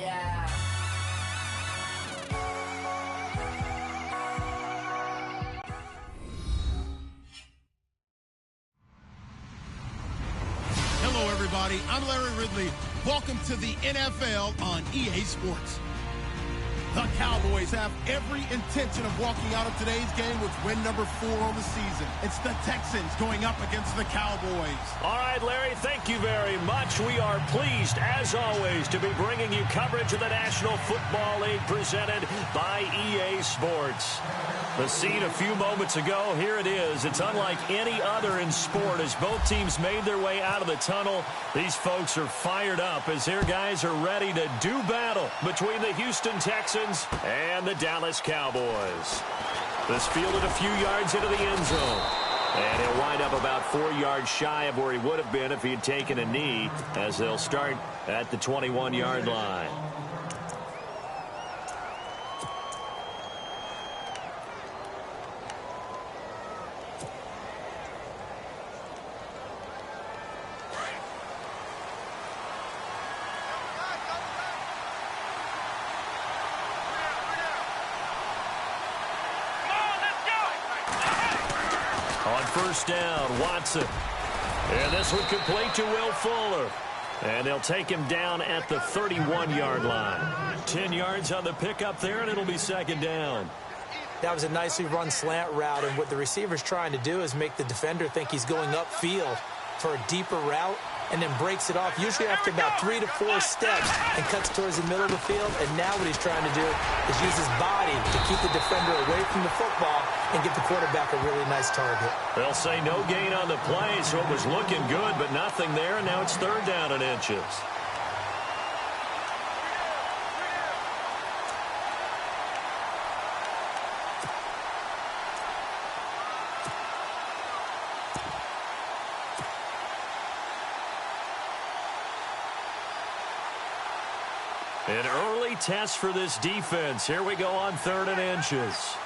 yeah. Hello, everybody. I'm Larry Ridley. Welcome to the NFL on EA Sports. The Cowboys have every intention of walking out of today's game with win number 4 on the season. It's the Texans going up against the Cowboys. All right, Larry, thank you very much. We are pleased, as always, to be bringing you coverage of the National Football League presented by EA Sports. The scene a few moments ago, here it is. It's unlike any other in sport as both teams made their way out of the tunnel. These folks are fired up as their guys are ready to do battle between the Houston Texans and the Dallas Cowboys. This fielded a few yards into the end zone. And he'll wind up about 4 yards shy of where he would have been if he had taken a knee, as they'll start at the 21-yard line. First down, Watson. And this one complete to Will Fuller. And they'll take him down at the 31-yard line. 10 yards on the pickup there, and it'll be second down. That was a nicely run slant route, and what the receiver's trying to do is make the defender think he's going upfield for a deeper route, and then breaks it off, usually after about 3 to 4 steps, and cuts towards the middle of the field. And now what he's trying to do is use his body to keep the defender away from the football and give the quarterback a really nice target. They'll say no gain on the play, so it was looking good, but nothing there, and now it's third down and inches. An early test for this defense. Here we go on third and inches.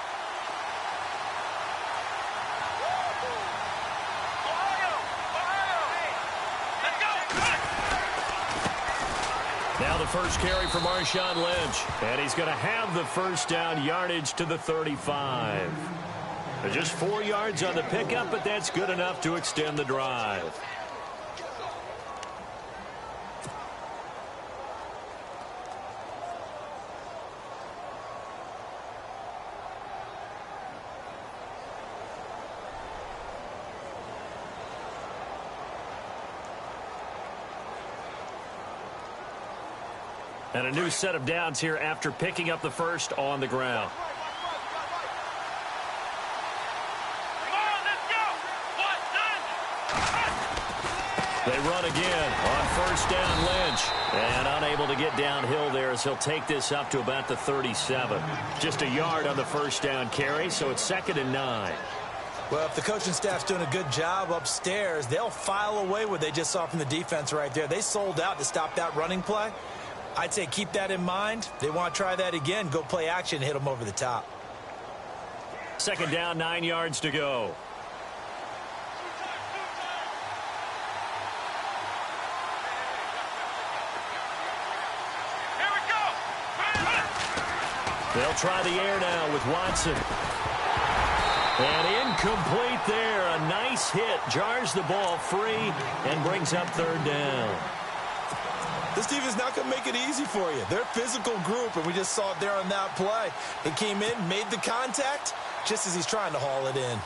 Now the first carry for Marshawn Lynch. And he's going to have the first down, yardage to the 35. Just 4 yards on the pickup, but that's good enough to extend the drive. And a new set of downs here after picking up the first on the ground. They run again on first down, Lynch. And unable to get downhill there as he'll take this up to about the 37. Just a yard on the first down carry, so it's 2nd and 9. Well, if the coaching staff's doing a good job upstairs, they'll file away what they just saw from the defense right there. They sold out to stop that running play. I'd say keep that in mind. They want to try that again. Go play action and hit them over the top. Second down, 9 yards to go. Here we go. They'll try the air now with Watson. And incomplete there. A nice hit. Jars the ball free and brings up third down. This team is not going to make it easy for you. They're a physical group, and we just saw it there on that play. He came in, made the contact, just as he's trying to haul it in.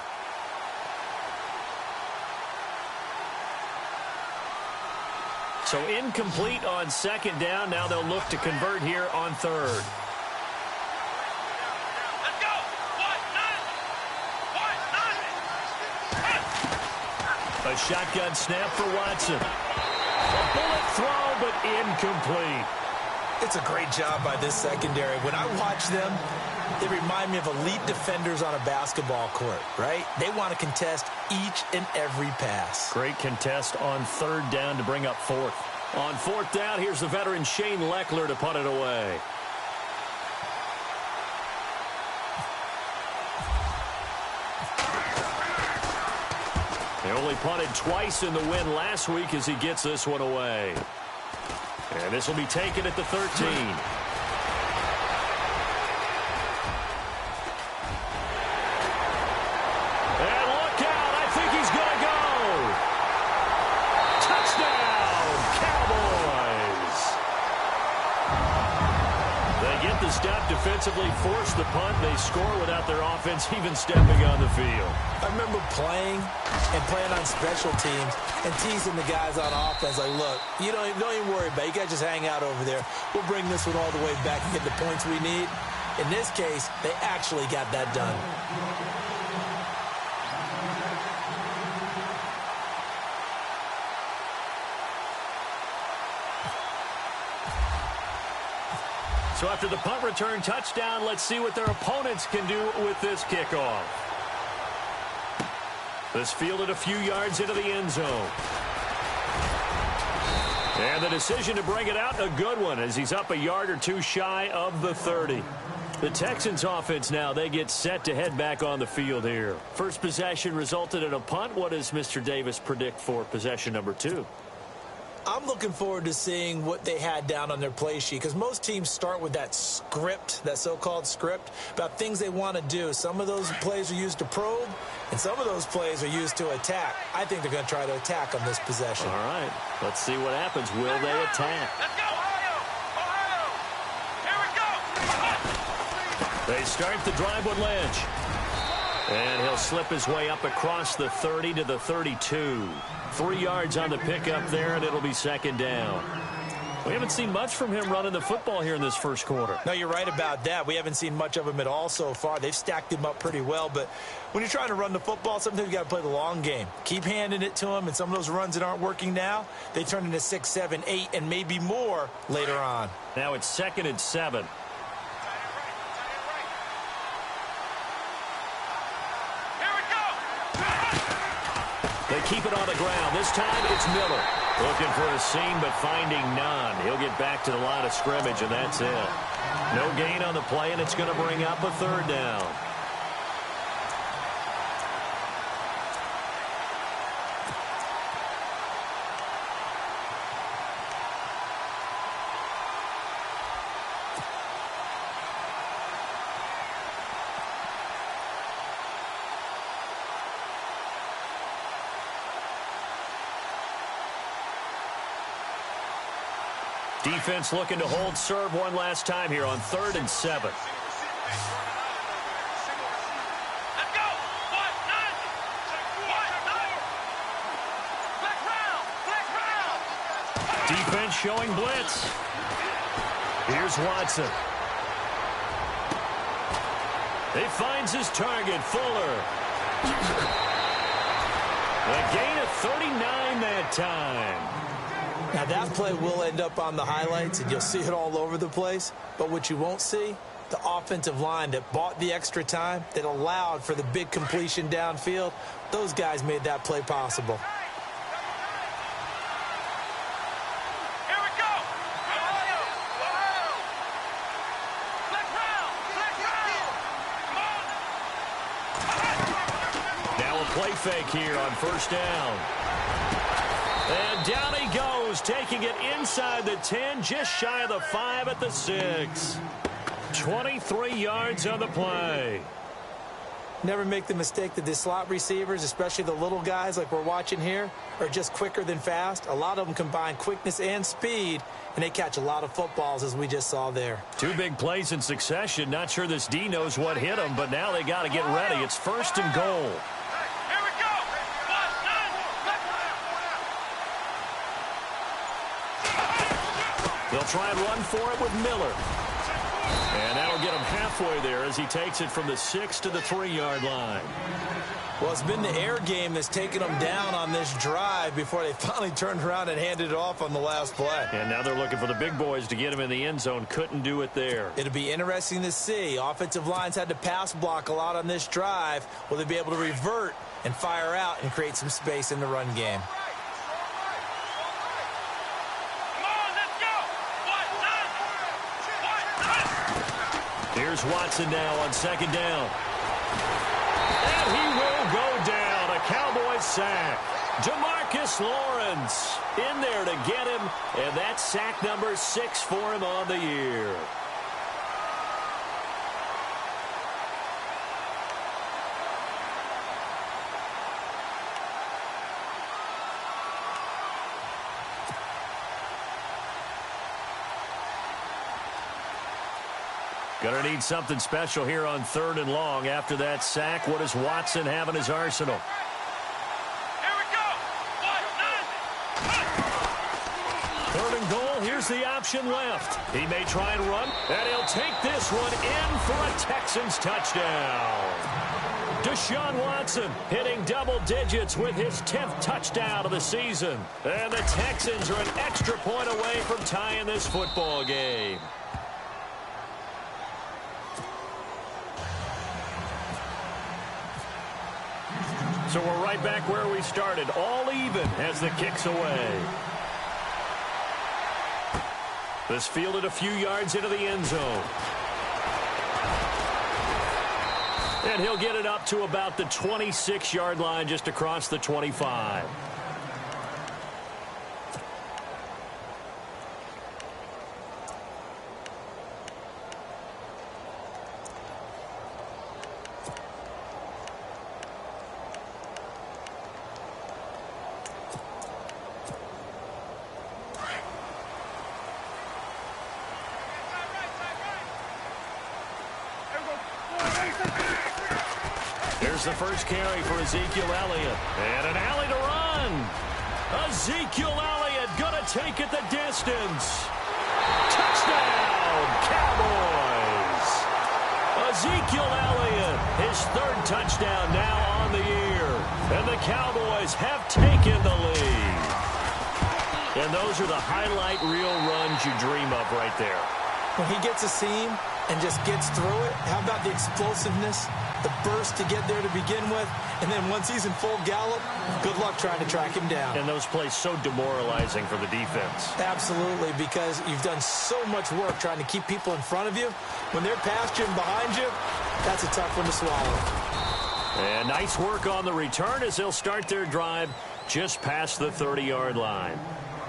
So incomplete on second down. Now they'll look to convert here on third. Let's go. A shotgun snap for Watson. A bullet throw, but incomplete. It's a great job by this secondary. When I watch them, they remind me of elite defenders on a basketball court, right? They want to contest each and every pass. Great contest on third down to bring up fourth. On fourth down, here's the veteran Shane Leckler to punt it away. They only punted twice in the win last week as he gets this one away. And this will be taken at the 13. And look out. I think he's going to go. Touchdown, Cowboys. They get the stop defensively, force the punt. They score without their offense even stepping on the field. I remember playing on special teams and teasing the guys on offense like, look, you don't even worry about it. You guys just hang out over there. We'll bring this one all the way back and get the points we need. In this case, they actually got that done. So after the punt return touchdown, let's see what their opponents can do with this kickoff. This fielded a few yards into the end zone. And the decision to bring it out, a good one, as he's up a yard or two shy of the 30. The Texans offense now, they get set to head back on the field here. First possession resulted in a punt. What does Mr. Davis predict for possession number 2? I'm looking forward to seeing what they had down on their play sheet, because most teams start with that script, that so-called script, about things they want to do. Some of those plays are used to probe, and some of those plays are used to attack. I think they're going to try to attack on this possession. All right, let's see what happens. Will they attack? Let's go, Ohio! Ohio! Here we go! They start the drive with Lynch. And he'll slip his way up across the 30 to the 32. 3 yards on the pickup there, and it'll be second down. We haven't seen much from him running the football here in this first quarter. No, you're right about that. We haven't seen much of him at all so far. They've stacked him up pretty well, but when you're trying to run the football, sometimes you got to play the long game. Keep handing it to him, and some of those runs that aren't working now, they turn into 6, 7, 8, and maybe more later on. Now it's 2nd and 7. They keep it on the ground. This time it's Miller. Looking for a seam, but finding none. He'll get back to the line of scrimmage, and that's it. No gain on the play, and it's going to bring up a 3rd down. Defense looking to hold serve one last time here on 3rd and 7. Let's go! Black round! Defense showing blitz. Here's Watson. He finds his target, Fuller. A gain of 39 that time. Now, that play will end up on the highlights, and you'll see it all over the place. But what you won't see, the offensive line that bought the extra time, that allowed for the big completion downfield, those guys made that play possible. Here we go! Ohio! Ohio! Black round! Now a play fake here on 1st down. And down he goes, taking it inside the 10, just shy of the 5 at the 6. 23 yards on the play. Never make the mistake that the slot receivers, especially the little guys like we're watching here, are just quicker than fast. A lot of them combine quickness and speed, and they catch a lot of footballs, as we just saw there. 2 big plays in succession. Not sure this D knows what hit him, but now they got to get ready. It's 1st and goal. They'll try and run for it with Miller. And that'll get him halfway there as he takes it from the 6 to the 3-yard line. Well, it's been the air game that's taken them down on this drive before they finally turned around and handed it off on the last play. And now they're looking for the big boys to get him in the end zone. Couldn't do it there. It'll be interesting to see. Offensive lines had to pass block a lot on this drive. Will they be able to revert and fire out and create some space in the run game? Here's Watson now on 2nd down. And he will go down. A Cowboys sack. DeMarcus Lawrence in there to get him, and that's sack number 6 for him on the year. Going to need something special here on 3rd and long. After that sack, what does Watson have in his arsenal? Here we go. 3rd and goal. Here's the option left. He may try and run, and he'll take this one in for a Texans touchdown. Deshaun Watson hitting double digits with his 10th touchdown of the season. And the Texans are an extra point away from tying this football game. So we're right back where we started, all even as the kick's away. This fielded a few yards into the end zone. And he'll get it up to about the 26-yard line, just across the 25. Here's the first carry for Ezekiel Elliott. And an alley to run. Ezekiel Elliott going to take it the distance. Touchdown, Cowboys. Ezekiel Elliott, his 3rd touchdown now on the year. And the Cowboys have taken the lead. And those are the highlight reel runs you dream of right there. When he gets a seam and just gets through it, how about the explosiveness, the burst to get there to begin with, and then once he's in full gallop, good luck trying to track him down. And those plays so demoralizing for the defense. Absolutely, because you've done so much work trying to keep people in front of you. When they're past you and behind you, that's a tough one to swallow. And nice work on the return as they'll start their drive just past the 30-yard line.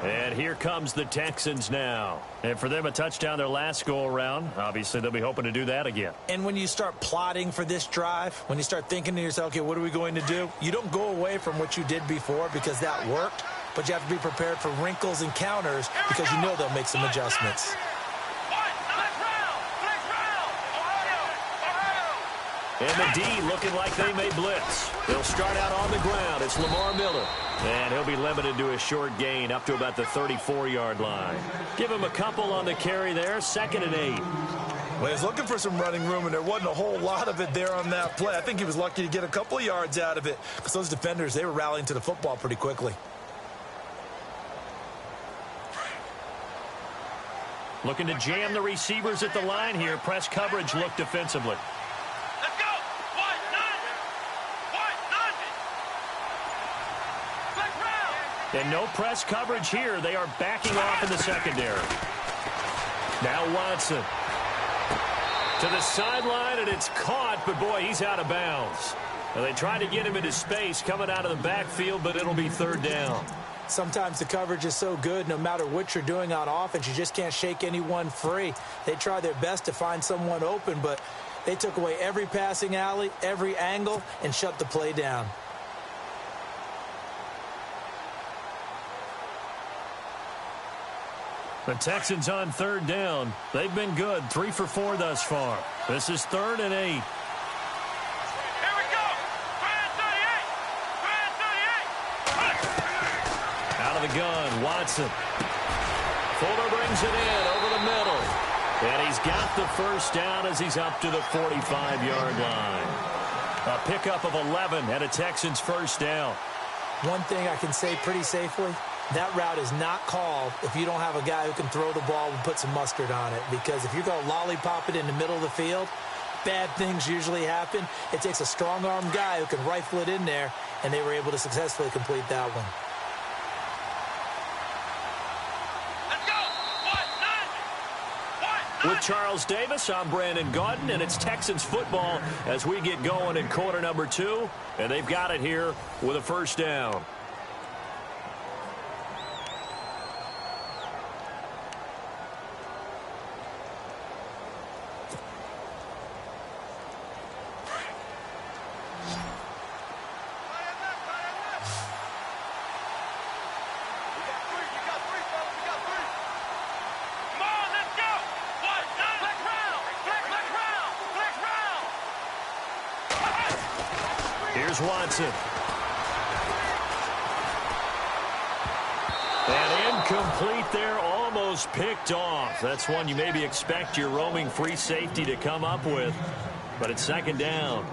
And here comes the Texans now. And for them, a touchdown their last go-around. Obviously, they'll be hoping to do that again. And when you start plotting for this drive, when you start thinking to yourself, okay, what are we going to do? You don't go away from what you did before because that worked, but you have to be prepared for wrinkles and counters because you know they'll make some adjustments. And the D looking like they may blitz. They'll start out on the ground. It's Lamar Miller. And he'll be limited to a short gain up to about the 34-yard line. Give him a couple on the carry there. 2nd and 8. Well, he's looking for some running room, and there wasn't a whole lot of it there on that play. I think he was lucky to get a couple of yards out of it because those defenders, they were rallying to the football pretty quickly. Looking to jam the receivers at the line here. Press coverage look defensively. And no press coverage here. They are backing off in the secondary. Now Watson to the sideline, and it's caught, but boy, he's out of bounds. And they tried to get him into space coming out of the backfield, but it'll be 3rd down. Sometimes the coverage is so good, no matter what you're doing on offense, you just can't shake anyone free. They try their best to find someone open, but they took away every passing alley, every angle, and shut the play down. The Texans on 3rd down. They've been good. 3 for 4 thus far. This is 3rd and 8. Here we go. 38. Out of the gun, Watson. Fuller brings it in over the middle. And he's got the 1st down as he's up to the 45-yard line. A pickup of 11 and a Texans 1st down. One thing I can say pretty safely, that route is not called if you don't have a guy who can throw the ball and put some mustard on it. Because if you're going to lollipop it in the middle of the field, bad things usually happen. It takes a strong-armed guy who can rifle it in there, and they were able to successfully complete that one. Let's go. With Charles Davis, I'm Brandon Gaudin, and it's Texans football as we get going in quarter number 2. And they've got it here with a 1st down. Here's Watson. And incomplete there, almost picked off. That's one you maybe expect your roaming free safety to come up with, but it's second down.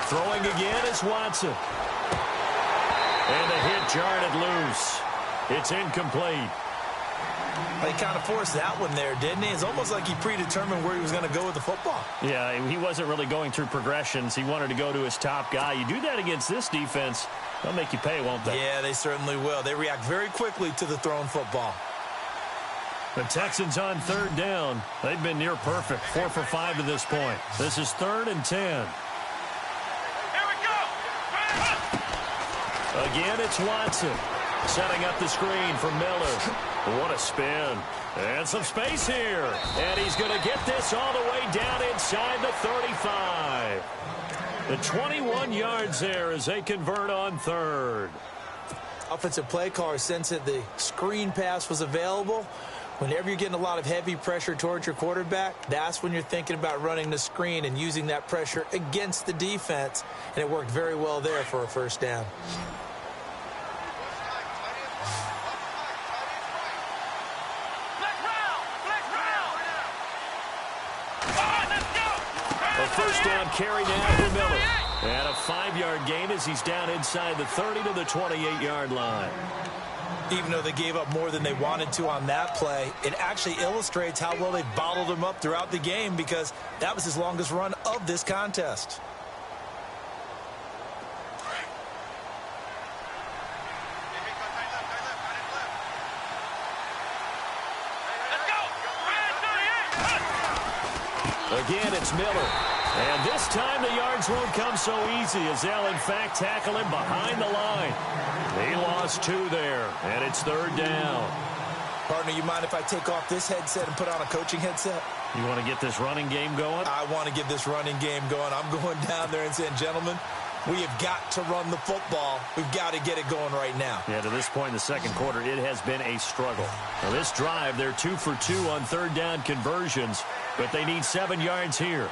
Throwing again is Watson. And the hit jarred it loose. It's incomplete. He kind of forced that one there, didn't he? It's almost like he predetermined where he was going to go with the football. Yeah, he wasn't really going through progressions. He wanted to go to his top guy. You do that against this defense, they'll make you pay, won't they? Yeah, they certainly will. They react very quickly to the thrown football. The Texans on third down. They've been near perfect, 4 for 5 to this point. This is 3rd and 10. Again, it's Watson. Setting up the screen for Miller. What a spin. And some space here. And he's going to get this all the way down inside the 35. The 21 yards there as they convert on third. Offensive play caller sensed that the screen pass was available. Whenever you're getting a lot of heavy pressure towards your quarterback, that's when you're thinking about running the screen and using that pressure against the defense. And it worked very well there for a first down. A first down carry now for Miller. And a 5-yard gain as he's down inside the 30 to the 28-yard line. Even though they gave up more than they wanted to on that play, it actually illustrates how well they bottled him up throughout the game because that was his longest run of this contest. Again, it's Miller. And this time the yards won't come so easy as they'll, in fact, tackle him behind the line. He lost 2 there, and it's 3rd down. Partner, you mind if I take off this headset and put on a coaching headset? You want to get this running game going? I want to get this running game going. I'm going down there and saying, gentlemen, we have got to run the football. We've got to get it going right now. Yeah, to this point in the second quarter, it has been a struggle. Now, this drive, they're 2 for 2 on third down conversions, but they need 7 yards here.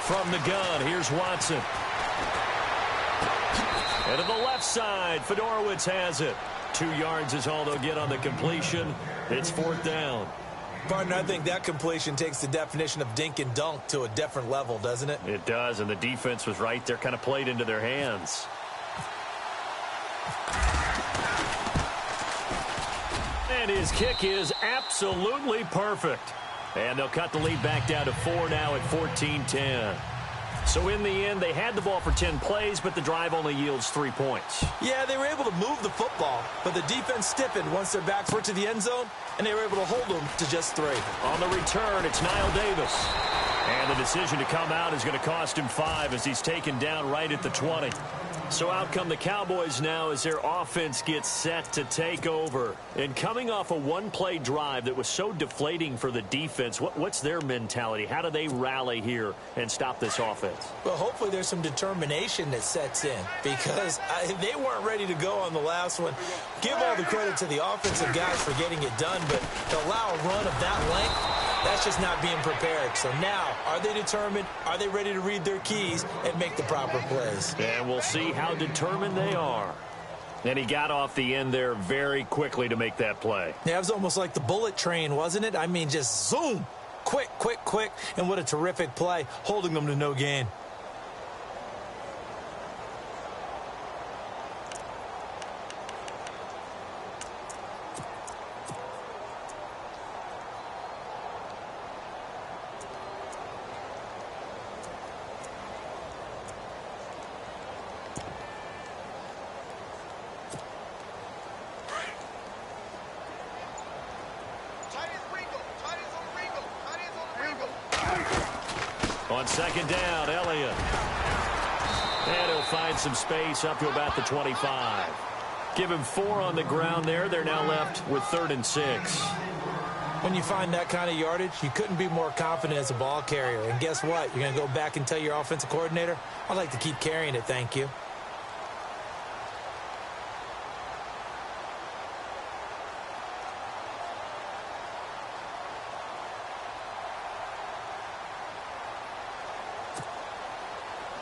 From the gun, here's Watson. And to the left side, Fedorowicz has it. 2 yards is all they'll get on the completion. It's 4th down. Partner, I think that completion takes the definition of dink and dunk to a different level, doesn't it? It does, and the defense was right there, kind of played into their hands. And his kick is absolutely perfect. And they'll cut the lead back down to 4 now at 14-10. So in the end, they had the ball for 10 plays, but the drive only yields 3 points. Yeah, they were able to move the football, but the defense stiffened once their backs were to the end zone, and they were able to hold them to just 3. On the return, it's Niall Davis. And the decision to come out is going to cost him 5 as he's taken down right at the 20. So out come the Cowboys now as their offense gets set to take over. And coming off a one-play drive that was so deflating for the defense, what's their mentality? How do they rally here and stop this offense? Well, hopefully there's some determination that sets in because they weren't ready to go on the last one. Give all the credit to the offensive guys for getting it done, but to allow a run of that length, that's just not being prepared. So now, are they determined? Are they ready to read their keys and make the proper plays? And we'll see how determined they are. And he got off the end there very quickly to make that play. Yeah, it was almost like the bullet train, wasn't it? I mean, just zoom. Quick, quick, quick. And what a terrific play, holding them to no gain. On second down, Elliott. And he'll find some space up to about the 25. Give him 4 on the ground there. They're now left with 3rd and 6. When you find that kind of yardage, you couldn't be more confident as a ball carrier. And guess what? You're going to go back and tell your offensive coordinator, I'd like to keep carrying it, thank you.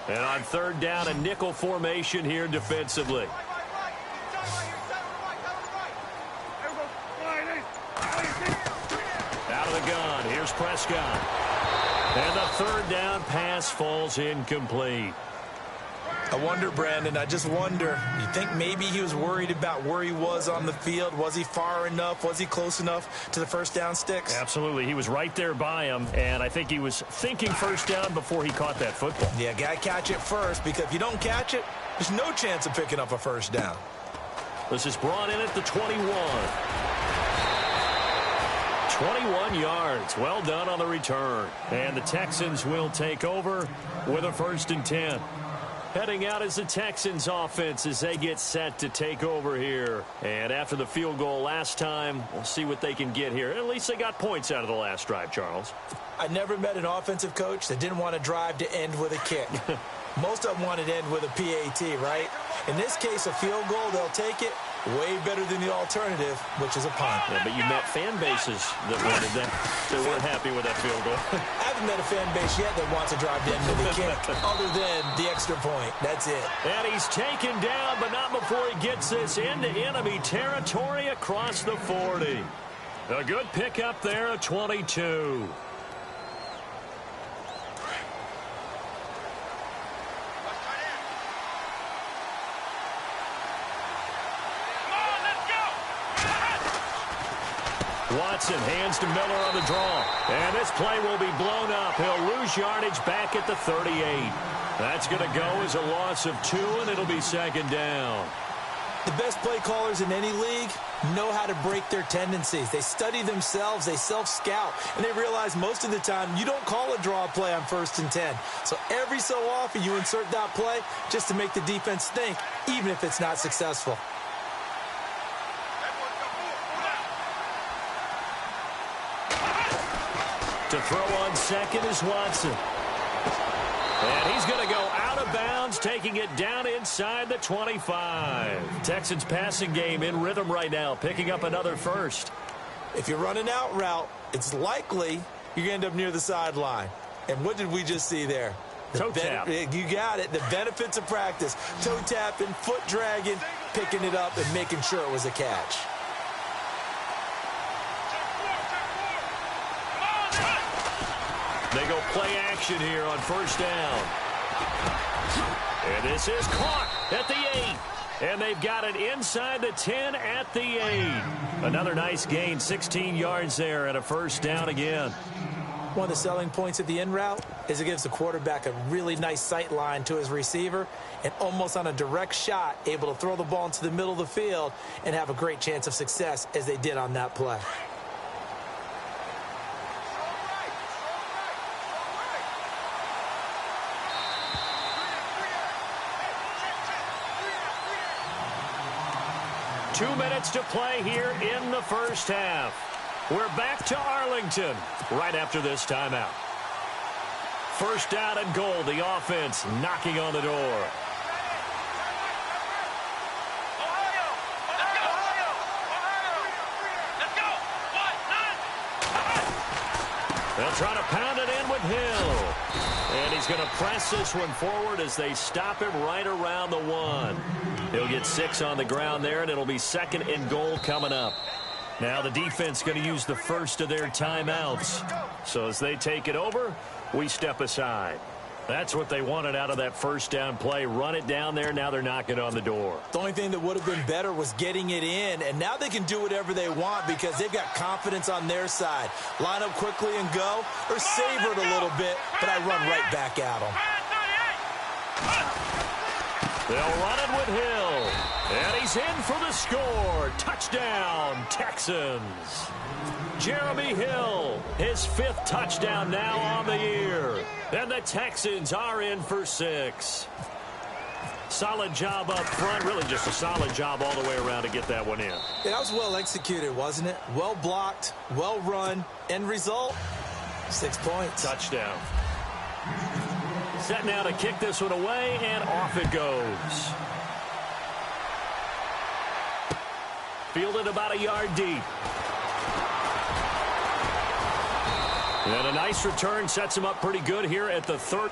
And on 3rd down, a nickel formation here defensively. Out of the gun, here's Prescott. And the 3rd down pass falls incomplete. I wonder, Brandon, I just wonder, you think maybe he was worried about where he was on the field? Was he far enough? Was he close enough to the first down sticks? Absolutely. He was right there by him, and I think he was thinking first down before he caught that football. Yeah, got to catch it first, because if you don't catch it, there's no chance of picking up a first down. This is brought in at the 21. 21 yards. Well done on the return. And the Texans will take over with a 1st and 10. Heading out is the Texans offense as they get set to take over here. And after the field goal last time, we'll see what they can get here. At least they got points out of the last drive, Charles. I never met an offensive coach that didn't want to drive to end with a kick. Most of them want to end with a PAT, right? In this case, a field goal, they'll take it. Way better than the alternative, which is a punt. Yeah, but you met fan bases that wanted that. They weren't happy with that field goal. I haven't met a fan base yet that wants to drive to end with a kick, other than the extra point. That's it. And he's taken down, but not before he gets this into enemy territory across the 40. A good pickup there, a 22. Watson hands to Miller on the draw. And this play will be blown up. He'll lose yardage back at the 38. That's going to go as a loss of 2, and it'll be 2nd down. The best play callers in any league know how to break their tendencies. They study themselves, they self-scout, and they realize most of the time you don't call a draw play on 1st and 10. So every so often you insert that play just to make the defense think, even if it's not successful. To throw on 2nd is Watson. And he's going to go out of bounds, taking it down inside the 25. Texans passing game in rhythm right now, picking up another 1st. If you're running out route, it's likely you're going to end up near the sideline. And what did we just see there? Toe tap. You got it. The benefits of practice. Toe tapping, foot dragging, picking it up, and making sure it was a catch. They go play action here on 1st down. And this is caught at the 8. And they've got it inside the 10 at the 8. Another nice gain, 16 yards there and a 1st down again. One of the selling points of the in route is it gives the quarterback a really nice sight line to his receiver and almost on a direct shot able to throw the ball into the middle of the field and have a great chance of success as they did on that play. Two minutes to play here in the 1st half. We're back to Arlington right after this timeout. 1st down and goal. The offense knocking on the door. They'll try to pound it in with Hill. And he's going to press this one forward as they stop him right around the 1. He'll get 6 on the ground there, and it'll be 2nd and goal coming up. Now the defense going to use the first of their timeouts. So as they take it over, we step aside. That's what they wanted out of that 1st down play. Run it down there. Now they're knocking on the door. The only thing that would have been better was getting it in, and now they can do whatever they want because they've got confidence on their side. Line up quickly and go, or savor it a little bit, but I run right back at them. They'll run it with Hill. And he's in for the score. Touchdown, Texans. Jeremy Hill, his 5th touchdown now on the year. And the Texans are in for 6. Solid job up front. Really just a solid job all the way around to get that one in. Yeah, that was well executed, wasn't it? Well blocked, well run. End result, 6 points. Touchdown. Set now to kick this one away, and off it goes. Fielded about a yard deep. And a nice return sets him up pretty good here at the 30.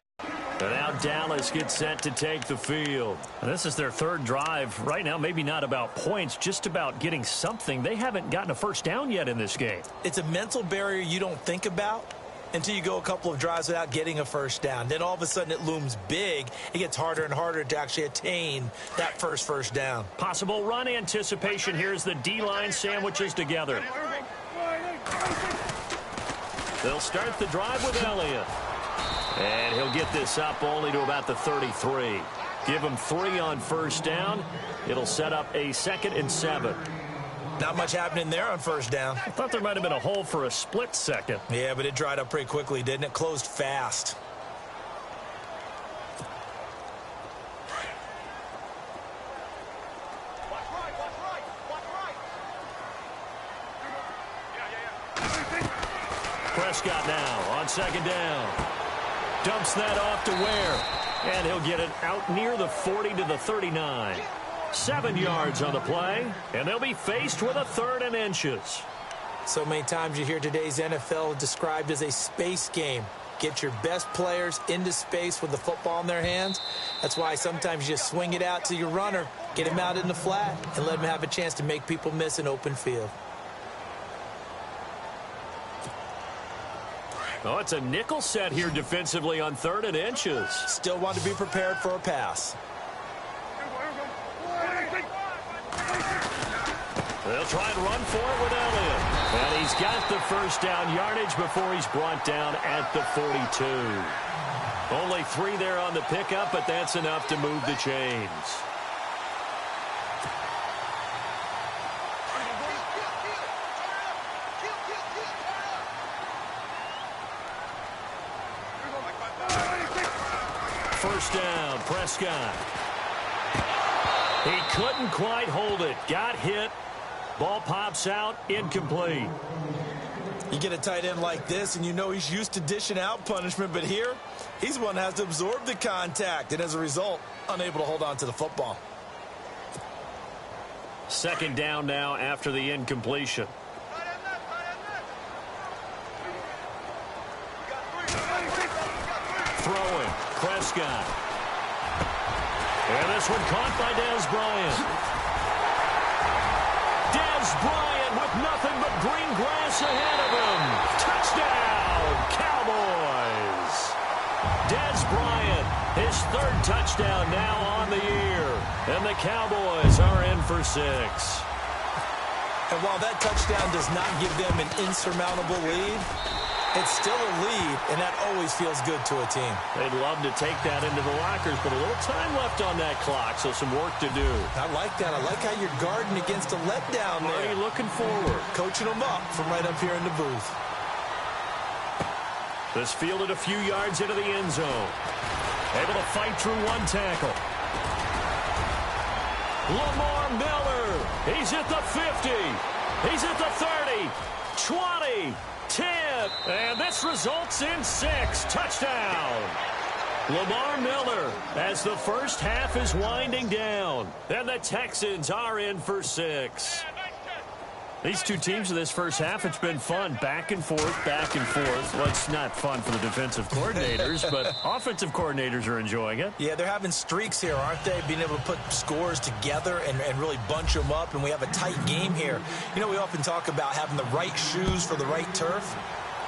And now Dallas gets set to take the field. And this is their third drive. Right now, maybe not about points, just about getting something. They haven't gotten a first down yet in this game. It's a mental barrier you don't think about until you go a couple of drives without getting a first down. Then all of a sudden it looms big. It gets harder and harder to actually attain that first down. Possible run anticipation here as the D-line sandwiches together. They'll start the drive with Elliott. And he'll get this up only to about the 33. Give him 3 on first down. It'll set up a 2nd and 7. Not much happening there on first down. I thought there might have been a hole for a split second. Yeah, but it dried up pretty quickly, didn't it? Closed fast. Prescott now on 2nd down. Dumps that off to Ware. And he'll get it out near the 40 to the 39. 7 yards on the play. And they'll be faced with a 3rd and inches. So many times you hear today's NFL described as a space game. Get your best players into space with the football in their hands. That's why sometimes you just swing it out to your runner, get him out in the flat, and let him have a chance to make people miss an open field. Oh, it's a nickel set here defensively on 3rd and inches. Still want to be prepared for a pass. They'll try and run for it with Elliott. And he's got the first down yardage before he's brought down at the 42. Only 3 there on the pickup, but that's enough to move the chains. First down, Prescott. He couldn't quite hold it. Got hit. Ball pops out, incomplete. You get a tight end like this, and you know he's used to dishing out punishment, but here, he's the one that has to absorb the contact, and as a result, unable to hold on to the football. 2nd down now after the incompletion. Throwing, Prescott. And this one caught by Dez Bryant. Dez Bryant with nothing but green grass ahead of him. Touchdown, Cowboys. Dez Bryant, his 3rd touchdown now on the year. And the Cowboys are in for 6. And while that touchdown does not give them an insurmountable lead, it's still a lead, and that always feels good to a team. They'd love to take that into the lockers, but a little time left on that clock, so some work to do. I like that. I like how you're guarding against a letdown there. Already looking forward. Coaching them up from right up here in the booth. This fielded a few yards into the end zone. Able to fight through 1 tackle. Lamar Miller. He's at the 50. He's at the 30. 20. 10, and this results in 6. Touchdown. Lamar Miller as the first half is winding down, and the Texans are in for 6. These two teams in this first half, it's been fun. Back and forth, back and forth. Well, it's not fun for the defensive coordinators, but offensive coordinators are enjoying it. Yeah, they're having streaks here, aren't they? Being able to put scores together and really bunch them up, and we have a tight game here. You know, we often talk about having the right shoes for the right turf.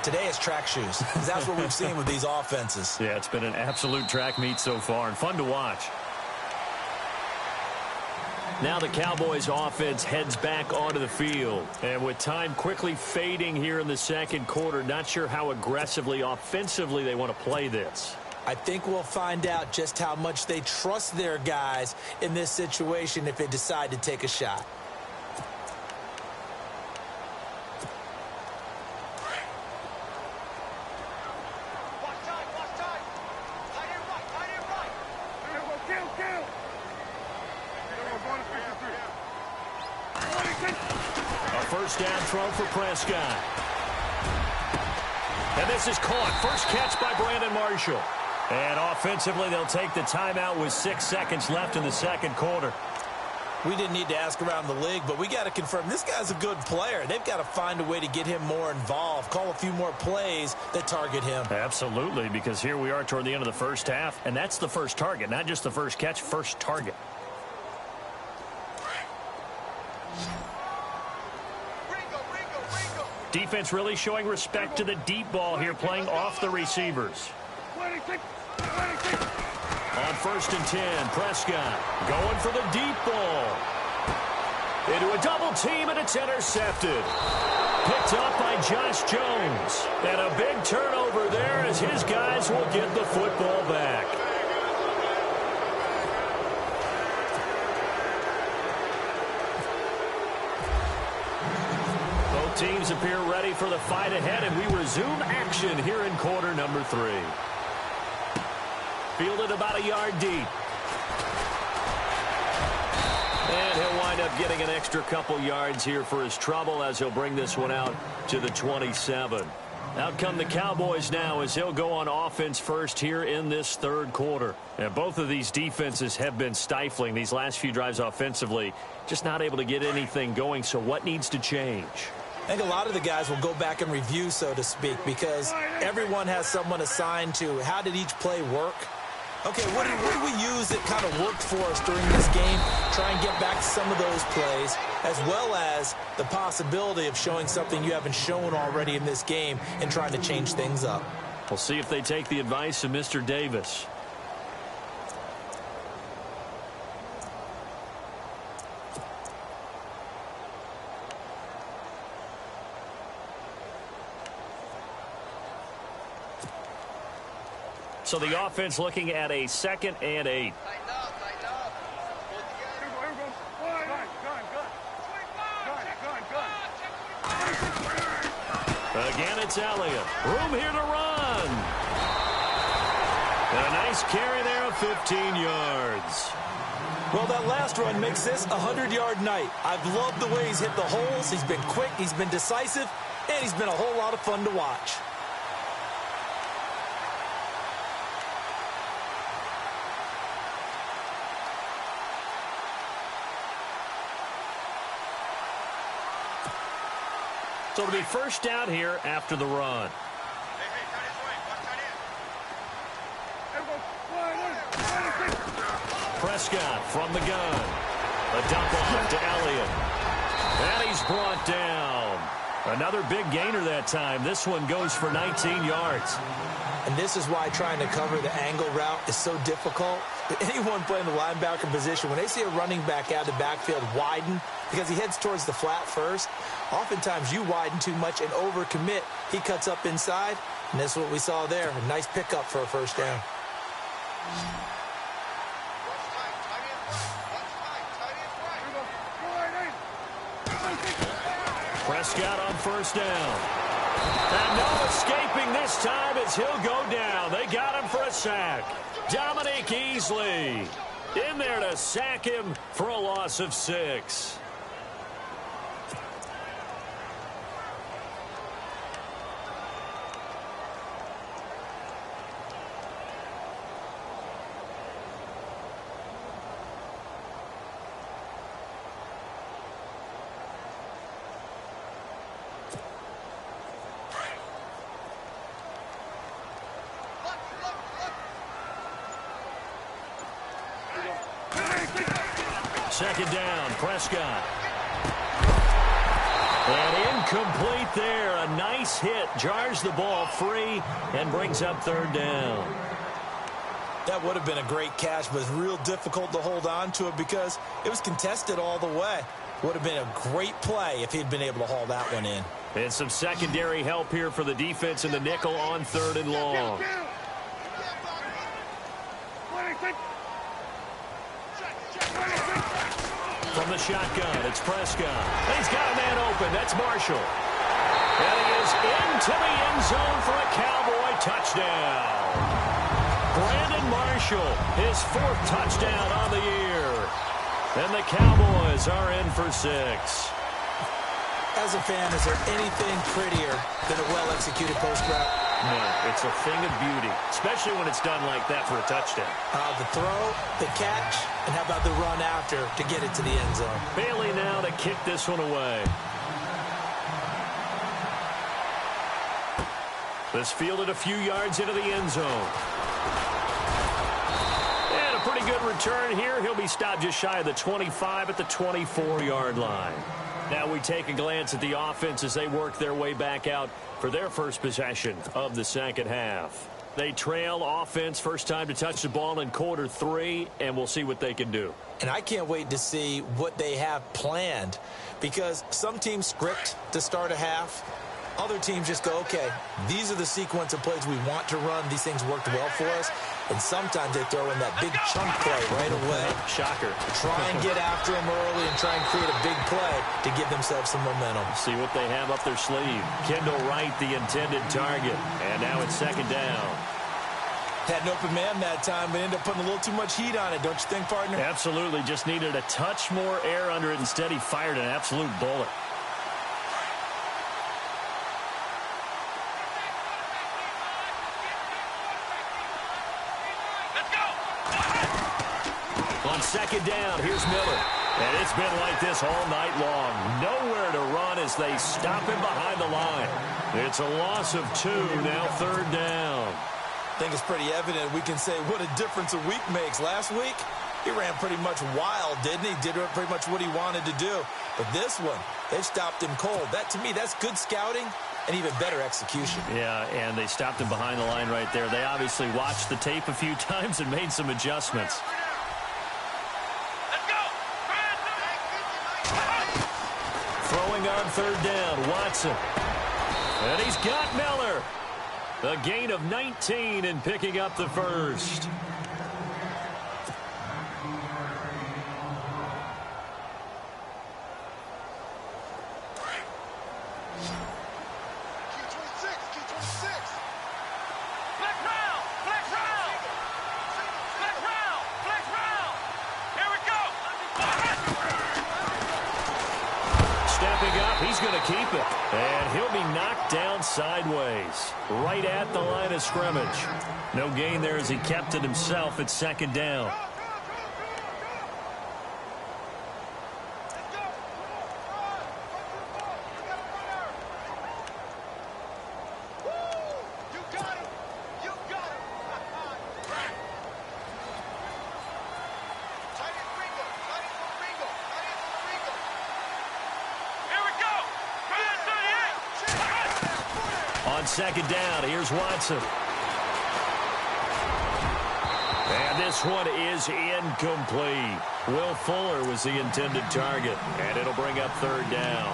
Today it's track shoes, because that's what we've seen with these offenses. Yeah, it's been an absolute track meet so far, and fun to watch. Now the Cowboys offense heads back onto the field. And with time quickly fading here in the 2nd quarter, not sure how aggressively, offensively they want to play this. I think we'll find out just how much they trust their guys in this situation if they decide to take a shot. First down throw for Prescott. And this is caught. First catch by Brandon Marshall. And offensively, they'll take the timeout with 6 seconds left in the second quarter. We didn't need to ask around the league, but we got to confirm this guy's a good player. They've got to find a way to get him more involved, call a few more plays that target him. Absolutely, because here we are toward the end of the first half, and that's the first target, not just the first catch, first target. Defense really showing respect to the deep ball here, playing off the receivers. On 1st and 10, Prescott going for the deep ball. Into a double team, and it's intercepted. Picked up by Josh Jones. And a big turnover there as his guys will get the football back. Both teams appear ready for the fight ahead, and we resume action here in quarter number 3. Fielded about a yard deep. And he'll wind up getting an extra couple yards here for his trouble as he'll bring this one out to the 27. Out come the Cowboys now as he'll go on offense first here in this third quarter. And both of these defenses have been stifling these last few drives offensively. Just not able to get anything going, so what needs to change? I think a lot of the guys will go back and review, so to speak, because everyone has someone assigned to how did each play work. Okay, what did we use that kind of worked for us during this game? Try and get back to some of those plays, as well as the possibility of showing something you haven't shown already in this game and trying to change things up. We'll see if they take the advice of Mr. Davis. So the offense looking at a 2nd and 8. Again, it's Elliott. Room here to run. And a nice carry there of 15 yards. Well, that last run makes this a 100-yard night. I've loved the way he's hit the holes. He's been quick, he's been decisive, and he's been a whole lot of fun to watch. So it'll be first down here after the run. Prescott from the gun. A dump off to Elliott. And he's brought down. Another big gainer that time. This one goes for 19 yards. And this is why trying to cover the angle route is so difficult. Anyone playing the linebacker position, when they see a running back out of the backfield widen, because he heads towards the flat first, oftentimes you widen too much and overcommit. He cuts up inside, and that's what we saw there. A nice pickup for a first down. Prescott on first down. And no escaping this time as he'll go down. They got him for a sack. Dominique Easley in there to sack him for a loss of 6. Second down, Prescott. And incomplete there. A nice hit. Jars the ball free and brings up third down. That would have been a great catch, but it's real difficult to hold on to it because it was contested all the way. Would have been a great play if he'd been able to haul that one in. And some secondary help here for the defense in the nickel on 3rd and long. From the shotgun, it's Prescott. And he's got a man open. That's Marshall. And he is into the end zone for a Cowboy touchdown. Brandon Marshall, his 4th touchdown on the year. And the Cowboys are in for 6. As a fan, is there anything prettier than a well-executed post route? No, it's a thing of beauty, especially when it's done like that for a touchdown. The throw, the catch, and how about the run after to get it to the end zone? Bailey now to kick this one away. This fielded a few yards into the end zone. And a pretty good return here. He'll be stopped just shy of the 25 at the 24-yard line. Now we take a glance at the offense as they work their way back out for their first possession of the second half. They trail offense first time to touch the ball in quarter 3, and we'll see what they can do. And I can't wait to see what they have planned, because some teams script to start a half. Other teams just go, okay, these are the sequence of plays we want to run. These things worked well for us. And sometimes they throw in that big chunk play right away. Shocker. Try and get after them early and try and create a big play to give themselves some momentum. See what they have up their sleeve. Kendall Wright, the intended target. And now it's second down. Had an open man that time, but ended up putting a little too much heat on it, don't you think, partner? Absolutely. Just needed a touch more air under it. Instead, he fired an absolute bullet. Second down, here's Miller. And it's been like this all night long. Nowhere to run as they stop him behind the line. It's a loss of 2, now third down. I think it's pretty evident we can say what a difference a week makes. Last week, he ran pretty much wild, didn't he? Did pretty much what he wanted to do. But this one, they've stopped him cold. That, to me, that's good scouting and even better execution. Yeah, and they stopped him behind the line right there. They obviously watched the tape a few times and made some adjustments. Throwing on third down, Watson. And he's got Miller. A gain of 19 and picking up the first. He's going to keep it, and he'll be knocked down sideways, right at the line of scrimmage. No gain there as he kept it himself at second down. Second down, here's Watson. And this one is incomplete. Will Fuller was the intended target, and it'll bring up third down.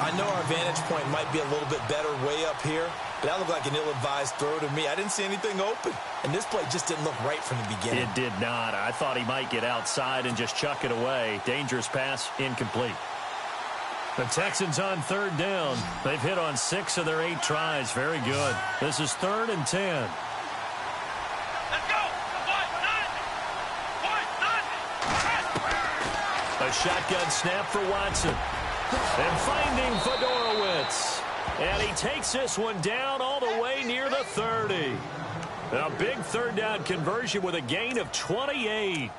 I know our vantage point might be a little bit better way up here, but that looked like an ill-advised throw to me. I didn't see anything open, and this play just didn't look right from the beginning. It did not. I thought he might get outside and just chuck it away. Dangerous pass, incomplete. The Texans on third down. They've hit on 6 of their 8 tries. Very good. This is 3rd and 10. Let's go. A shotgun snap for Watson. And finding Fedorowicz. And he takes this one down all the way near the 30. A big third down conversion with a gain of 28.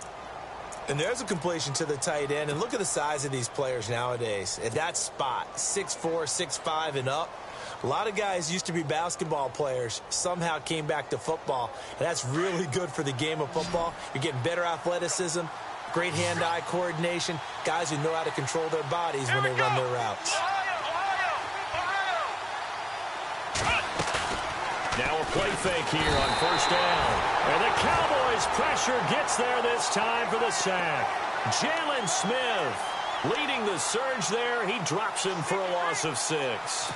And there's a completion to the tight end. And look at the size of these players nowadays. At that spot, 6'4", 6'5", and up. A lot of guys used to be basketball players, somehow came back to football. And that's really good for the game of football. You're getting better athleticism, great hand-eye coordination, guys who know how to control their bodies when they run their routes. Now a play fake here on first down. And the Cowboys' pressure gets there this time for the sack. Jalen Smith leading the surge there. He drops him for a loss of 6.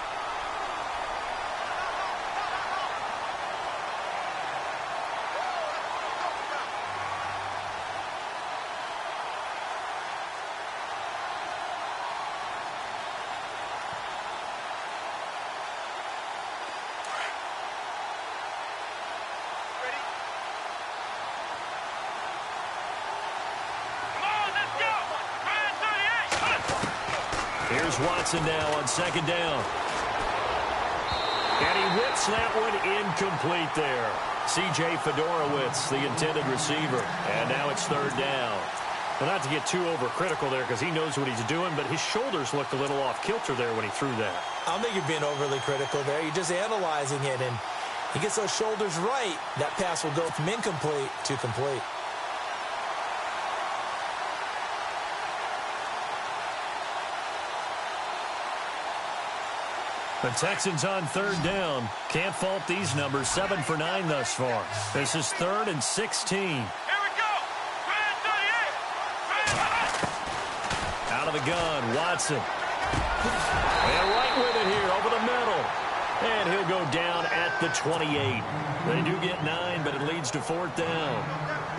Here's Watson now on second down. And he whips that one incomplete there. C.J. Fedorowicz, the intended receiver. And now it's third down. Well, not to get too overcritical there because he knows what he's doing, but his shoulders looked a little off kilter there when he threw that. I don't think you're being overly critical there. You're just analyzing it, and he gets those shoulders right. That pass will go from incomplete to complete. The Texans on third down. Can't fault these numbers. 7 for 9 thus far. This is 3rd and 16. Here we go. Out of the gun, Watson. And right with it here, over the middle. And he'll go down at the 28. They do get 9, but it leads to 4th down.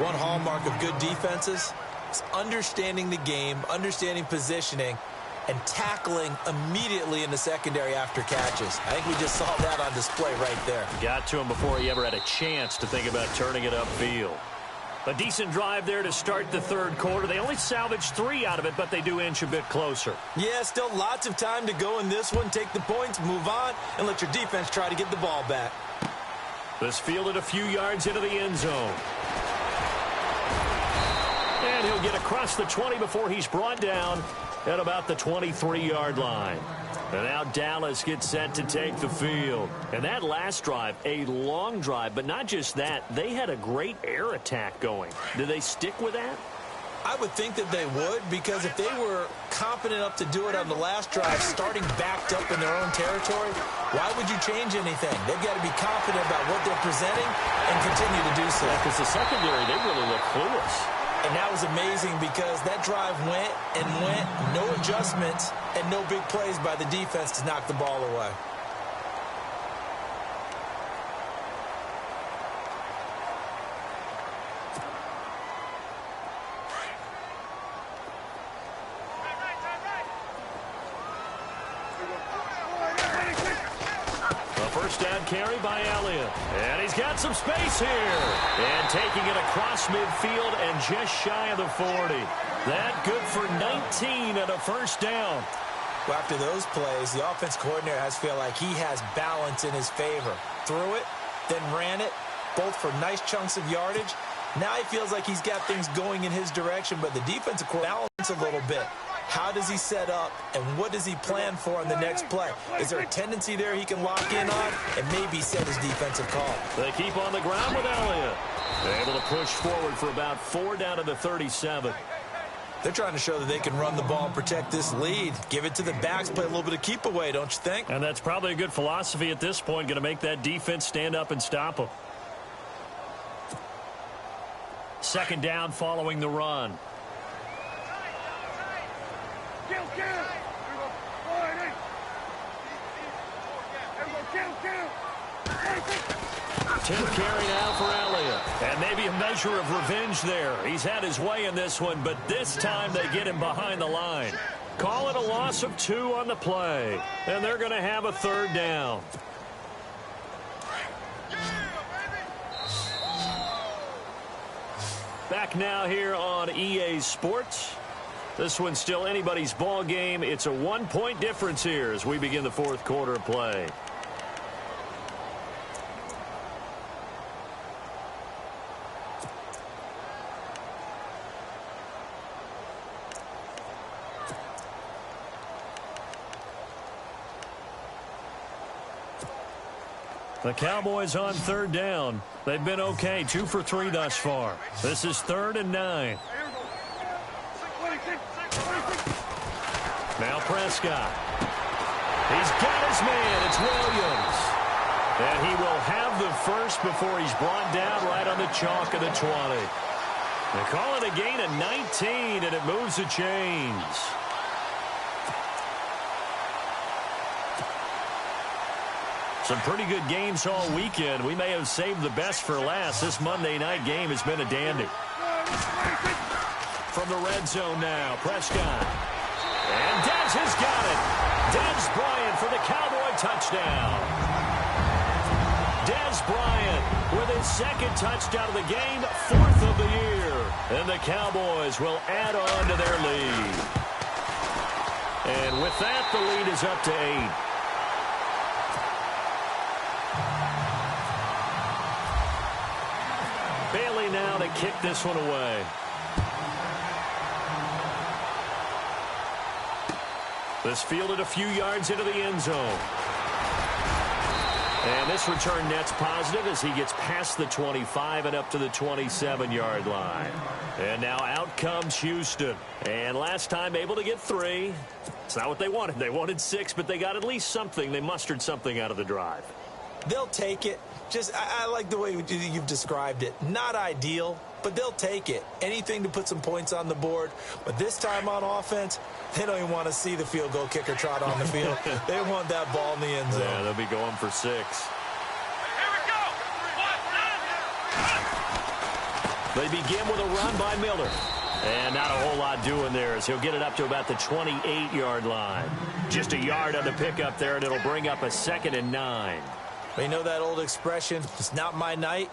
One hallmark of good defenses is understanding the game, understanding positioning, and tackling immediately in the secondary after catches. I think we just saw that on display right there. Got to him before he ever had a chance to think about turning it upfield. A decent drive there to start the third quarter. They only salvaged 3 out of it, but they do inch a bit closer. Yeah, still lots of time to go in this one. Take the points, move on, and let your defense try to get the ball back. This fielded a few yards into the end zone. And he'll get across the 20 before he's brought down at about the 23-yard line. And now Dallas gets set to take the field. And that last drive, a long drive, but not just that. They had a great air attack going. Do they stick with that? I would think that they would, because if they were confident enough to do it on the last drive, starting backed up in their own territory, why would you change anything? They've got to be confident about what they're presenting and continue to do so. Because the secondary, they really look clueless. And that was amazing because that drive went and went, no adjustments, and no big plays by the defense to knock the ball away. First down carry by Elliott. And he's got some space here. And taking it across midfield and just shy of the 40. That good for 19 and a first down. Well, after those plays, the offense coordinator has to feel like he has balance in his favor. Threw it, then ran it, both for nice chunks of yardage. Now he feels like he's got things going in his direction, but the defensive coordinator balance a little bit. How does he set up, and what does he plan for on the next play? Is there a tendency there he can lock in on and maybe set his defensive call? They keep on the ground with Elliott. They're able to push forward for about 4 down to the 37. They're trying to show that they can run the ball and protect this lead. Give it to the backs, play a little bit of keep away, don't you think? And that's probably a good philosophy at this point, going to make that defense stand up and stop them. Second down following the run. Tim carry now for Elliott. And maybe a measure of revenge there. He's had his way in this one, but this time they get him behind the line. Call it a loss of 2 on the play. And they're going to have a third down. Back now here on EA Sports. This one's still anybody's ball game. It's a 1-point difference here as we begin the fourth quarter of play. The Cowboys on third down. They've been okay, 2 for 3 thus far. This is 3rd and 9. Now Prescott. He's got his man. It's Williams. And he will have the first before he's brought down right on the chalk of the 20. They call it a gain of 19, and it moves the chains. Some pretty good games all weekend. We may have saved the best for last. This Monday night game has been a dandy. From the red zone now, Prescott. And Dez has got it. Dez Bryant for the Cowboy touchdown. Dez Bryant with his second touchdown of the game, 4th of the year. And the Cowboys will add on to their lead. And with that, the lead is up to 8. Bailey now to kick this one away. This fielded a few yards into the end zone. And this return net's positive as he gets past the 25 and up to the 27-yard line. And now out comes Houston. And last time able to get 3. It's not what they wanted. They wanted 6, but they got at least something. They mustered something out of the drive. They'll take it. I like the way you've described it. Not ideal, but they'll take it. Anything to put some points on the board. But this time on offense, they don't even want to see the field goal kicker trot on the field. They want that ball in the end zone. Yeah, they'll be going for 6. Here we go. They begin with a run by Miller. And not a whole lot doing there as he'll get it up to about the 28-yard line. Just a yard on the pickup there, and it'll bring up a 2nd and 9. You know that old expression, it's not my night?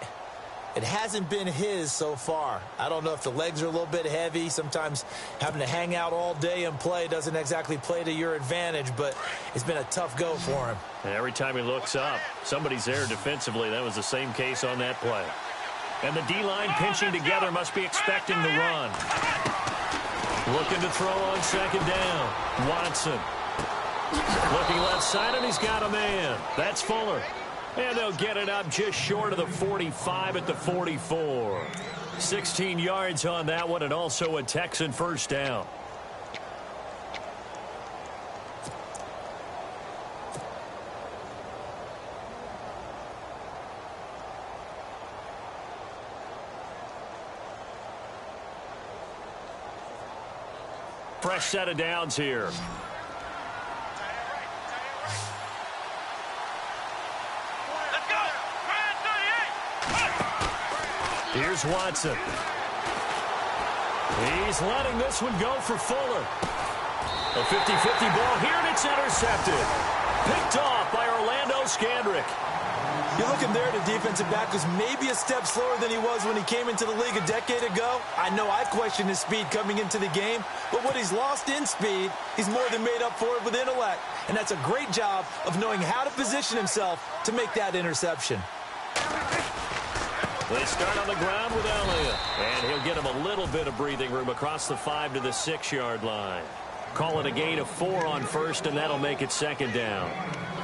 It hasn't been his so far. I don't know if the legs are a little bit heavy. Sometimes having to hang out all day and play doesn't exactly play to your advantage, but it's been a tough go for him. And every time he looks up, somebody's there defensively. That was the same case on that play. And the D-line pinching together must be expecting the run. Looking to throw on 2nd down. Watson. Looking left side, and he's got a man. That's Fuller. And they'll get it up just short of the 45 at the 44. 16 yards on that one, and also a Texan first down. Fresh set of downs here. Here's Watson. He's letting this one go for Fuller. A 50-50 ball here, and it's intercepted. Picked off by Orlando Scandrick. You're looking there at a defensive back who's maybe a step slower than he was when he came into the league a decade ago. I know I questioned his speed coming into the game, but what he's lost in speed, he's more than made up for it with intellect. And that's a great job of knowing how to position himself to make that interception. They start on the ground with Elliott, and he'll get him a little bit of breathing room across the 5 to the 6-yard line. Call it a gain of 4 on first, and that'll make it 2nd down.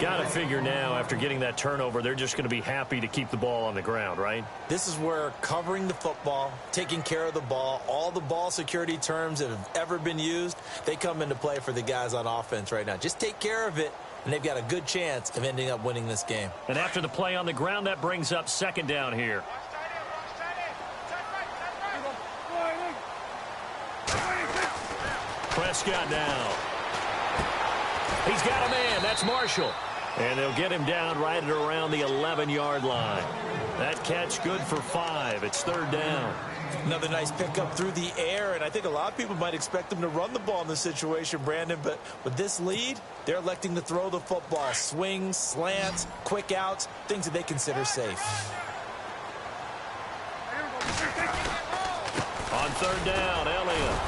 Got to figure now, after getting that turnover, they're just going to be happy to keep the ball on the ground, right? This is where covering the football, taking care of the ball, all the ball security terms that have ever been used, they come into play for the guys on offense right now. Just take care of it, and they've got a good chance of ending up winning this game. And after the play on the ground, that brings up 2nd down here. Prescott now. He's got a man. That's Marshall. And they'll get him down right at around the 11-yard line. That catch good for 5. It's 3rd down. Another nice pickup through the air, and I think a lot of people might expect them to run the ball in this situation, Brandon, but with this lead, they're electing to throw the football. Swings, slants, quick outs, things that they consider safe. On 3rd down, Elliott.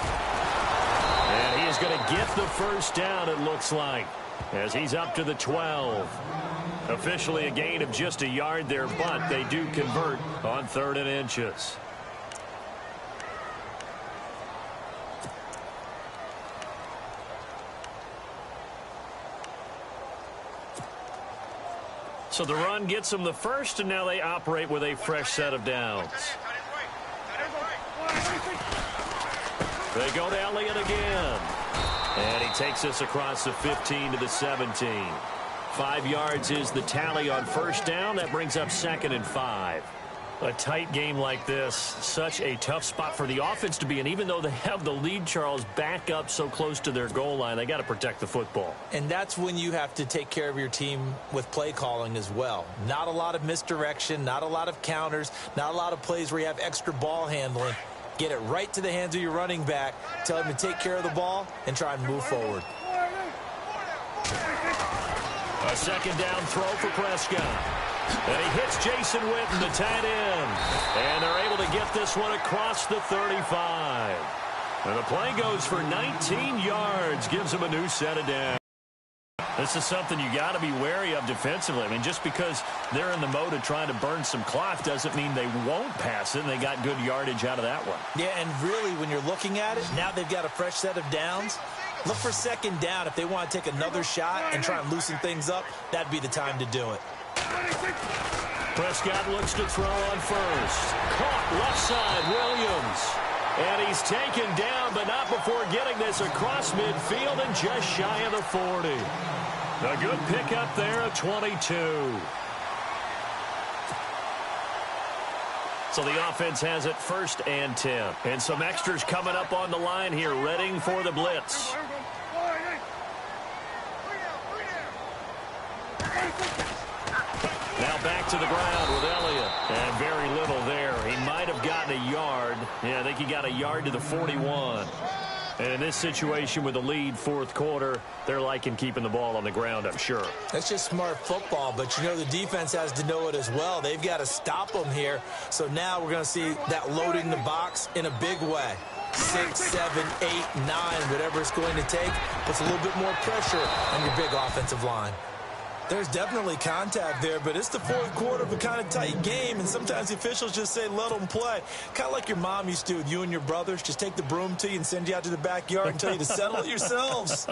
And he is going to get the first down, it looks like, as he's up to the 12. Officially a gain of just a yard there, but they do convert on 3rd and inches. So the run gets them the first, and now they operate with a fresh set of downs. They go to Elliott again. And he takes us across the 15 to the 17. 5 yards is the tally on first down. That brings up 2nd and 5. A tight game like this, such a tough spot for the offense to be in. Even though they have the lead, Charles, back up so close to their goal line, they got to protect the football. And that's when you have to take care of your team with play calling as well. Not a lot of misdirection, not a lot of counters, not a lot of plays where you have extra ball handling. Get it right to the hands of your running back. Tell him to take care of the ball and try and move forward. A 2nd down throw for Prescott. And he hits Jason Witten, the tight end. And they're able to get this one across the 35. And the play goes for 19 yards, gives them a new set of downs. This is something you got to be wary of defensively. I mean, just because they're in the mode of trying to burn some clock doesn't mean they won't pass it, and they got good yardage out of that one. Yeah, and really, when you're looking at it, now they've got a fresh set of downs. Look for second down. If they want to take another shot and try and loosen things up, that'd be the time to do it. Prescott looks to throw on first. Caught left side, Williams. And he's taken down, but not before getting this across midfield and just shy of the 40. A good pickup there at 22. So the offense has it 1st and 10. And some extras coming up on the line here, readying for the blitz. Now back to the ground with Elliott. And very little there. He might have gotten a yard. Yeah, I think he got a yard to the 41. And in this situation with the lead 4th quarter, they're liking keeping the ball on the ground, I'm sure. That's just smart football, but you know the defense has to know it as well. They've got to stop them here. So now we're going to see that loading the box in a big way. 6, 7, 8, 9, whatever it's going to take, puts a little bit more pressure on your big offensive line. There's definitely contact there, but it's the 4th quarter of a kind of tight game, and sometimes the officials just say, let them play. Kind of like your mom used to with you and your brothers. Just take the broom to you and send you out to the backyard and tell you to settle it yourselves.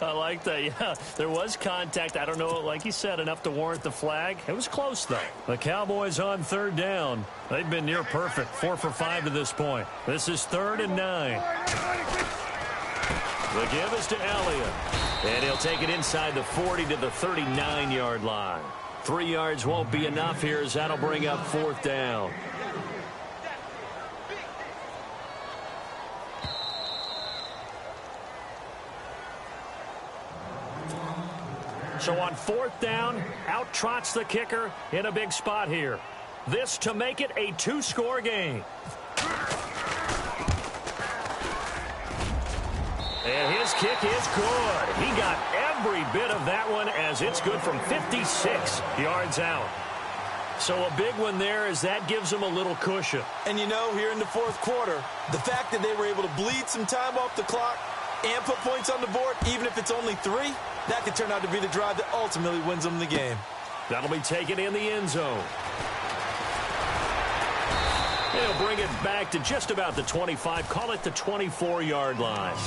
I like that, yeah. There was contact. I don't know, like you said, enough to warrant the flag. It was close, though. The Cowboys on 3rd down. They've been near perfect, 4 for 5 to this point. This is 3rd and 9. The give is to Elliott. And he'll take it inside the 40 to the 39-yard line. 3 yards won't be enough here as that'll bring up 4th down. So on 4th down, out trots the kicker in a big spot here. This to make it a 2-score game. And his kick is good. He got every bit of that one as it's good from 56 yards out. So a big one there as that gives them a little cushion. And you know, here in the 4th quarter, the fact that they were able to bleed some time off the clock and put points on the board, even if it's only 3, that could turn out to be the drive that ultimately wins them the game. That'll be taken in the end zone. He'll bring it back to just about the 25, call it the 24-yard line.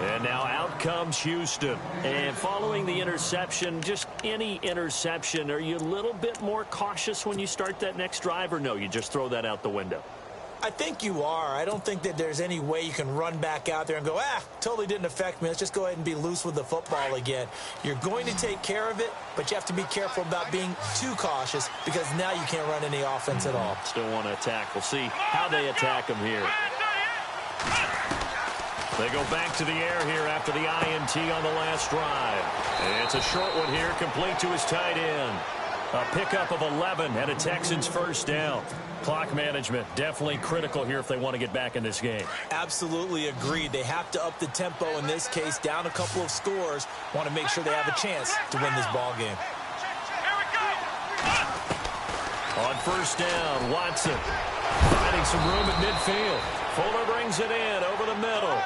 And now out comes Houston. And following the interception, just any interception, are you a little bit more cautious when you start that next drive, or no, you just throw that out the window? I think you are. I don't think that there's any way you can run back out there and go, totally didn't affect me. Let's just go ahead and be loose with the football again. You're going to take care of it, but you have to be careful about being too cautious because now you can't run any offense at all. Still want to attack. We'll see how they attack him here. They go back to the air here after the INT on the last drive. It's a short one here, complete to his tight end. A pickup of 11 and a Texans 1st down. Clock management definitely critical here if they want to get back in this game. Absolutely agreed. They have to up the tempo in this case, down a couple of scores. Want to make sure they have a chance to win this ball game. On 1st down, Watson finding some room at midfield. Fuller brings it in over the middle.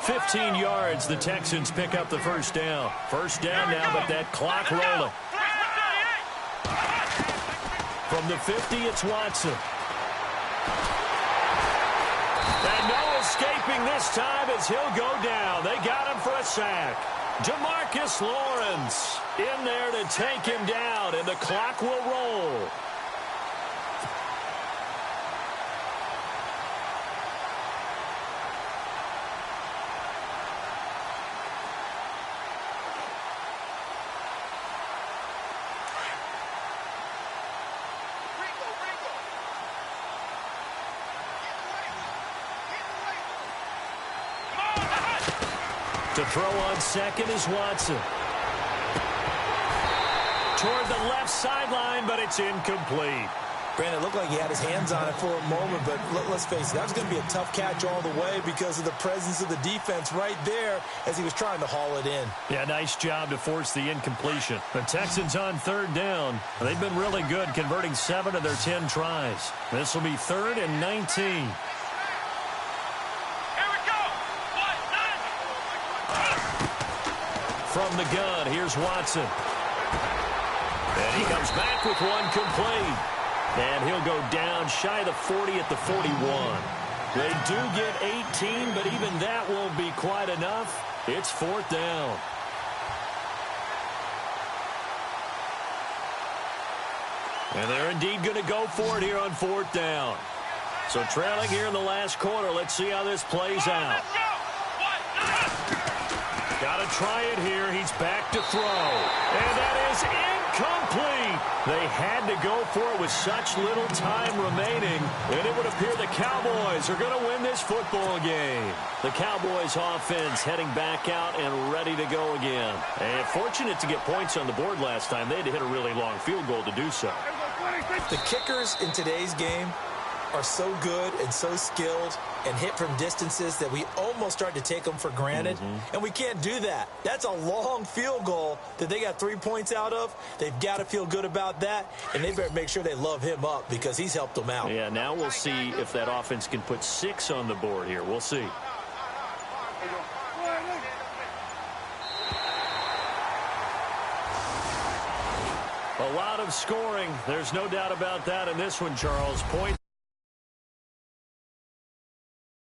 15 yards, the Texans pick up the 1st down. 1st down now, but that clock rolling. From the 50, it's Watson. And no escaping this time as he'll go down. They got him for a sack. Demarcus Lawrence in there to take him down, and the clock will roll. To throw on 2nd is Watson. Toward the left sideline, but it's incomplete. Brandon, it looked like he had his hands on it for a moment, but let's face it, that was going to be a tough catch all the way because of the presence of the defense right there as he was trying to haul it in. Yeah, nice job to force the incompletion. The Texans on 3rd down. They've been really good, converting 7 of their 10 tries. This will be 3rd and 19. from the gun. Here's Watson. And he comes back with one complete. And he'll go down shy of the 40 at the 41. They do get 18, but even that won't be quite enough. It's 4th down. And they're indeed going to go for it here on 4th down. So trailing here in the last quarter. Let's see how this plays out. Got to try it here. He's back to throw. And that is incomplete. They had to go for it with such little time remaining. And it would appear the Cowboys are going to win this football game. The Cowboys offense heading back out and ready to go again. And fortunate to get points on the board last time. They had to hit a really long field goal to do so. The kickers in today's game are so good and so skilled and hit from distances that we almost start to take them for granted. And we can't do that. That's a long field goal that they got 3 points out of. They've got to feel good about that, and they better make sure they love him up because he's helped them out. Yeah, now we'll see if that offense can put 6 on the board here. We'll see. A lot of scoring. There's no doubt about that in this one, Charles. Point.